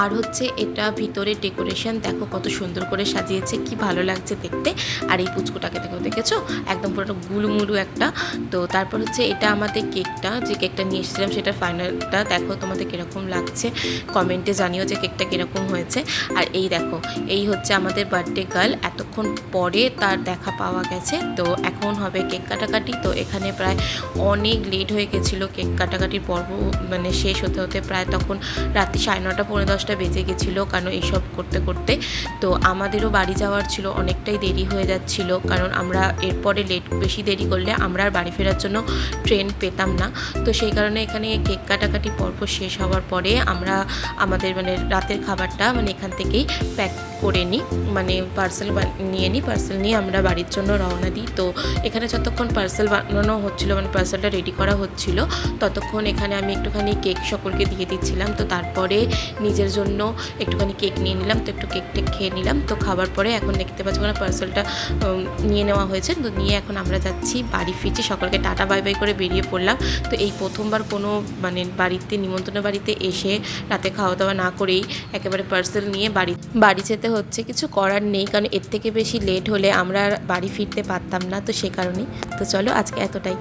আর হচ্ছে এটা ভিতরে ডেকোরেশন দেখো কত সুন্দর করে সাজিয়েছে, কি ভালো লাগছে দেখতে। আর এই পুচকুটাকে দেখেছো একদম পুরো গুলুমুলু একটা। তো তারপর হচ্ছে এটা আমাদের কেকটা, যে কেকটা নিয়ে এসেছিলাম সেটা ফাইনালটা দেখো তোমাদের কীরকম লাগছে কমেন্টে জানিও যে কেকটা কীরকম হয়েছে। আর এই দেখো এই হচ্ছে আমাদের বার্থডে গার্ল, এতক্ষণ পরে তার দেখা পাওয়া গেছে। তো এখন হবে কেক কাটাকাটি। তো এখানে প্রায় অনেক লেট হয়ে গেছিলো কেক কাটাকাটির পর্ব মানে শেষ হতে হতে, প্রায় তখন রাত্রি 9:30 পৌনে 10টা বেজে গেছিলো, কারণ এইসব করতে করতে। তো আমাদেরও বাড়ি যাওয়ার ছিল, অনেকটাই দেরি হয়ে যাচ্ছিলো, কারণ আমরা এরপরে বেশি দেরি করলে আমরা আর বাড়ি ফেরার জন্য ট্রেন পেতাম না। তো সেই কারণে এখানে কেক কাটাকাটি পর্ব শেষ হওয়ার পরে আমরা আমাদের মানে রাতের খাবারটা মানে এখান থেকেই প্যাক করে নিই, মানে পার্সেল নিয়ে আমরা বাড়ির জন্য রওনা দিই। তো এখানে যতক্ষণ পার্সেল বানানো হচ্ছিলো মানে পার্সেলটা রেডি করা হচ্ছিলো, ততক্ষণ এখানে আমি একটুখানি কেক সকলকে দিয়ে দিচ্ছিলাম। তো তারপরে নিজের জন্য একটুখানি কেক নিয়ে নিলাম, তো একটু কেক খেয়ে নিলাম। তো খাবার পরে এখন দেখতে পাচ্ছি ওখানে পার্সেলটা নিয়ে নেওয়া হয়েছে। তো নিয়ে এখন আমরা যাচ্ছি বাড়ি ফিরছি, সকলকে টাটা বাই বাই করে বেরিয়ে পড়লাম। তো এই প্রথমবার কোনো মানে বাড়িতে নিমন্ত্রণের বাড়িতে এসে রাতে খাওয়া দাওয়া না করেই একেবারে পার্সেল নিয়ে বাড়ি যেতে হচ্ছে। কিছু করার নেই, কারণ এর থেকে বেশি লেট হলে আমরা বাড়ি ফিরতে পারতাম না, তো সে কারণেই। তো চলো আজকে এতটাই।